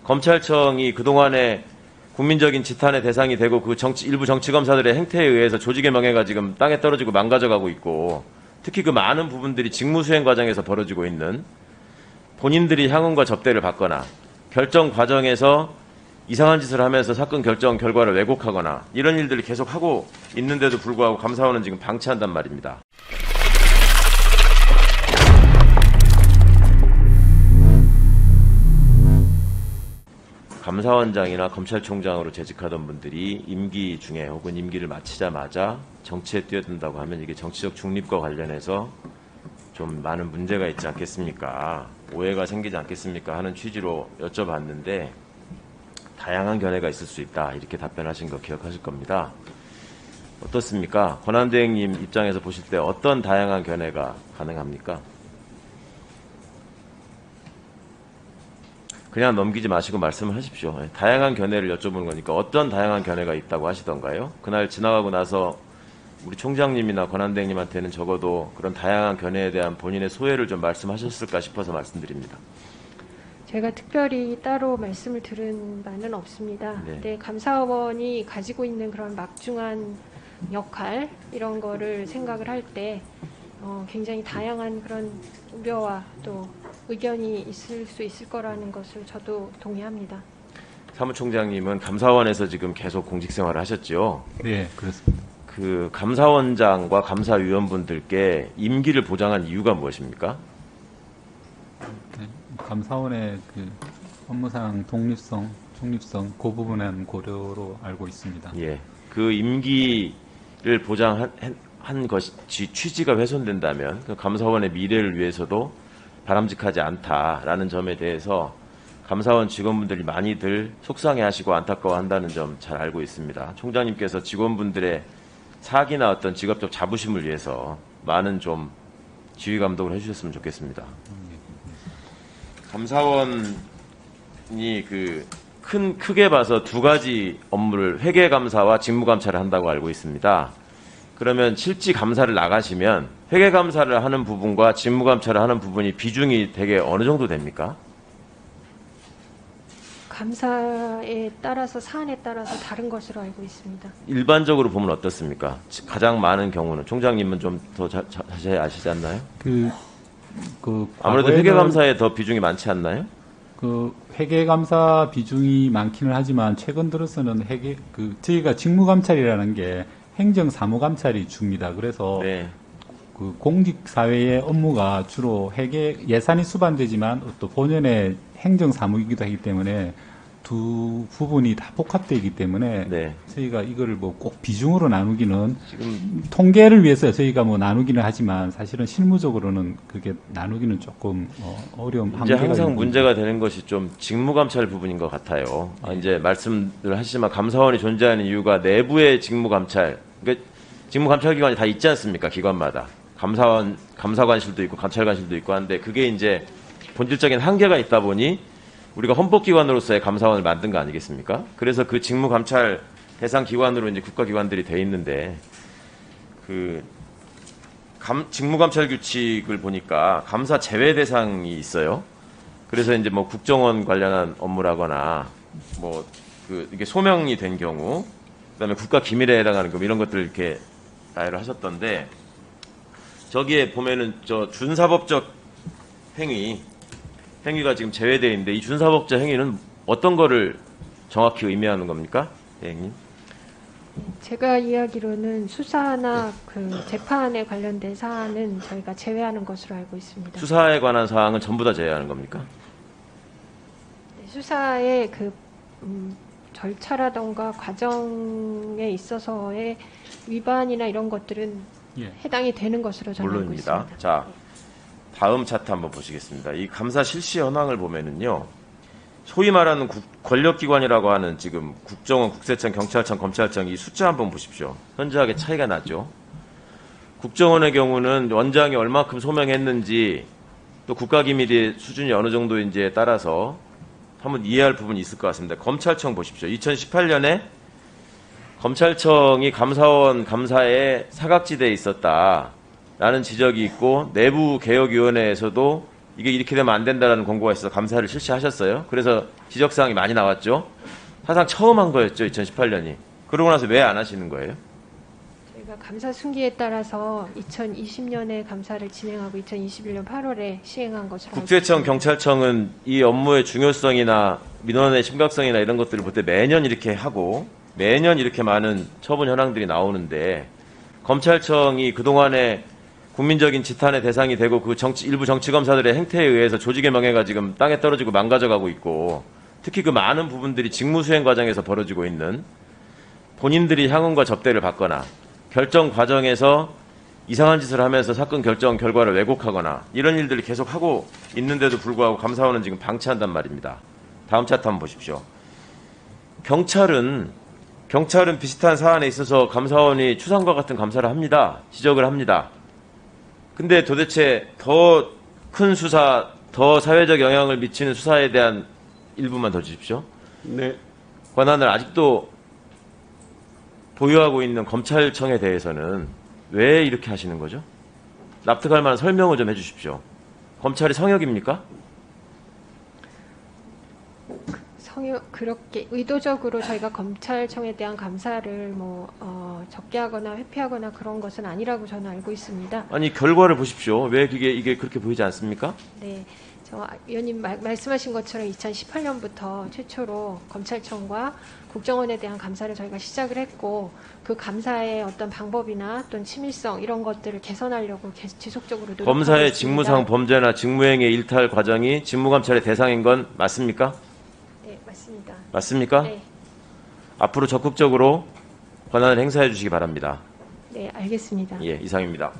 검찰청이 그동안에 국민적인 지탄의 대상이 되고 그 일부 정치검사들의 행태에 의해서 조직의 명예가 지금 땅에 떨어지고 망가져가고 있고, 특히 그 많은 부분들이 직무수행 과정에서 벌어지고 있는, 본인들이 향응과 접대를 받거나 결정 과정에서 이상한 짓을 하면서 사건 결정 결과를 왜곡하거나 이런 일들을 계속 하고 있는데도 불구하고 감사원은 지금 방치한단 말입니다. 감사원장이나 검찰총장으로 재직하던 분들이 임기 중에 혹은 임기를 마치자마자 정치에 뛰어든다고 하면 이게 정치적 중립과 관련해서 좀 많은 문제가 있지 않겠습니까? 오해가 생기지 않겠습니까? 하는 취지로 여쭤봤는데 다양한 견해가 있을 수 있다, 이렇게 답변하신 거 기억하실 겁니다. 어떻습니까? 권한대행님 입장에서 보실 때 어떤 다양한 견해가 가능합니까? 그냥 넘기지 마시고 말씀을 하십시오. 다양한 견해를 여쭤보는 거니까 어떤 다양한 견해가 있다고 하시던가요? 그날 지나가고 나서 우리 총장님이나 권한대행님한테는 적어도 그런 다양한 견해에 대한 본인의 소회를 좀 말씀하셨을까 싶어서 말씀드립니다. 제가 특별히 따로 말씀을 들은 바는 없습니다. 네. 근데 감사원이 가지고 있는 그런 막중한 역할, 이런 거를 생각을 할 때 굉장히 다양한 그런 우려와 또 의견이 있을 수 있을 거라는 것을 저도 동의합니다. 사무총장님은 감사원에서 지금 계속 공직생활을 하셨죠? 네, 그렇습니다. 그 감사원장과 감사위원분들께 임기를 보장한 이유가 무엇입니까? 네, 감사원의 그 업무상 독립성, 중립성 그 부분은 고려로 알고 있습니다. 예, 그 임기를 보장한 것이 취지가 훼손된다면 그 감사원의 미래를 위해서도 바람직하지 않다라는 점에 대해서 감사원 직원분들이 많이들 속상해하시고 안타까워한다는 점 잘 알고 있습니다. 총장님께서 직원분들의 사기나 어떤 직업적 자부심을 위해서 많은 좀 지휘 감독을 해주셨으면 좋겠습니다. 감사원이 크게 봐서 두 가지 업무를 회계 감사와 직무 감찰을 한다고 알고 있습니다. 그러면 실지 감사를 나가시면 회계 감사를 하는 부분과 직무 감찰을 하는 부분이 비중이 되게 어느 정도 됩니까? 감사에 따라서, 사안에 따라서 다른 것으로 알고 있습니다. 일반적으로 보면 어떻습니까? 가장 많은 경우는 총장님은 좀 더 자세히 아시지 않나요? 아무래도 회계 감사에 더 비중이 많지 않나요? 그 회계 감사 비중이 많기는 하지만 최근 들어서는 저희가 직무 감찰이라는 게 행정 사무 감찰이 주입니다. 그래서 네. 그 공직 사회의 업무가 주로 회계 예산이 수반되지만 또 본연의 행정 사무이기도 하기 때문에 두 부분이 다 복합되기 때문에 네. 저희가 이거를 뭐 꼭 비중으로 나누기는 지금 통계를 위해서 저희가 뭐 나누기는 하지만 사실은 실무적으로는 그게 나누기는 조금 어려움. 이제 한계가 항상 있는 문제가 되는 것이 좀 직무 감찰 부분인 것 같아요. 이제 말씀을 하시지만 감사원이 존재하는 이유가 내부의 직무 감찰, 그러니까 직무 감찰 기관이 다 있지 않습니까? 기관마다 감사원, 감사관실도 있고 감찰관실도 있고 한데 그게 이제 본질적인 한계가 있다 보니 우리가 헌법기관으로서의 감사원을 만든 거 아니겠습니까? 그래서 그 직무 감찰 대상 기관으로 이제 국가기관들이 돼 있는데 직무 감찰 규칙을 보니까 감사 제외 대상이 있어요. 그래서 이제 뭐 국정원 관련한 업무라거나 이게 소명이 된 경우, 그다음에 국가 기밀에 해당하는 경우 이런 것들 이렇게 나열을 하셨던데 저기에 보면은 저 준사법적 행위가 지금 제외되어 있는데 이 준사법적 행위는 어떤 거를 정확히 의미하는 겁니까, 대행님? 제가 이야기로는 수사나 그 재판에 관련된 사안은 저희가 제외하는 것으로 알고 있습니다. 수사에 관한 사항은 전부 다 제외하는 겁니까? 수사의 절차라던가 과정에 있어서의 위반이나 이런 것들은 해당이 되는 것으로 저는 알고 물론입니다. 있습니다. 자, 다음 차트 한번 보시겠습니다. 이 감사 실시 현황을 보면은요, 소위 말하는 권력기관이라고 하는 지금 국정원, 국세청, 경찰청, 검찰청 이 숫자 한번 보십시오. 현저하게 차이가 나죠. 국정원의 경우는 원장이 얼마큼 소명했는지 또 국가기밀의 수준이 어느 정도인지에 따라서 한번 이해할 부분이 있을 것 같습니다. 검찰청 보십시오. 2018년에 검찰청이 감사원 감사에 사각지대에 있었다라는 지적이 있고 내부 개혁위원회에서도 이게 이렇게 되면 안 된다라는 권고가 있어서 감사를 실시하셨어요. 그래서 지적사항이 많이 나왔죠. 사상 처음 한 거였죠, 2018년이. 그러고 나서 왜 안 하시는 거예요? 저희가 감사 순기에 따라서 2020년에 감사를 진행하고 2021년 8월에 시행한 것으로 알고 국세청, 있습니다. 경찰청은 이 업무의 중요성이나 민원의 심각성이나 이런 것들을 볼 때 매년 이렇게 하고 매년 이렇게 많은 처분 현황들이 나오는데 검찰청이 그동안에 국민적인 지탄의 대상이 되고 그 일부 정치검사들의 행태에 의해서 조직의 명예가 지금 땅에 떨어지고 망가져가고 있고 특히 그 많은 부분들이 직무수행 과정에서 벌어지고 있는 본인들이 향응과 접대를 받거나 결정 과정에서 이상한 짓을 하면서 사건 결정 결과를 왜곡하거나 이런 일들을 계속 하고 있는데도 불구하고 감사원은 지금 방치한단 말입니다. 다음 차트 한번 보십시오. 경찰은 비슷한 사안에 있어서 감사원이 추상과 같은 감사를 합니다. 지적을 합니다. 근데 도대체 더 큰 수사, 더 사회적 영향을 미치는 수사에 대한 일부만 더 주십시오. 네. 권한을 아직도 보유하고 있는 검찰청에 대해서는 왜 이렇게 하시는 거죠? 납득할 만한 설명을 좀 해주십시오. 검찰이 성역입니까? 그렇게 의도적으로 저희가 검찰청에 대한 감사를 적게 하거나 회피하거나 그런 것은 아니라고 저는 알고 있습니다. 아니 결과를 보십시오. 왜 이게 그렇게 보이지 않습니까? 네, 위원님 말씀하신 것처럼 2018년부터 최초로 검찰청과 국정원에 대한 감사를 저희가 시작을 했고 그 감사의 어떤 방법이나 또는 친밀성 이런 것들을 개선하려고 지속적으로 노력하고 검사의 있습니다. 직무상 범죄나 직무행위의 일탈 과정이 직무감찰의 대상인 건 맞습니까? 네, 맞습니다. 맞습니까? 네, 앞으로 적극적으로 권한을 행사해 주시기 바랍니다. 네, 알겠습니다. 예, 이상입니다.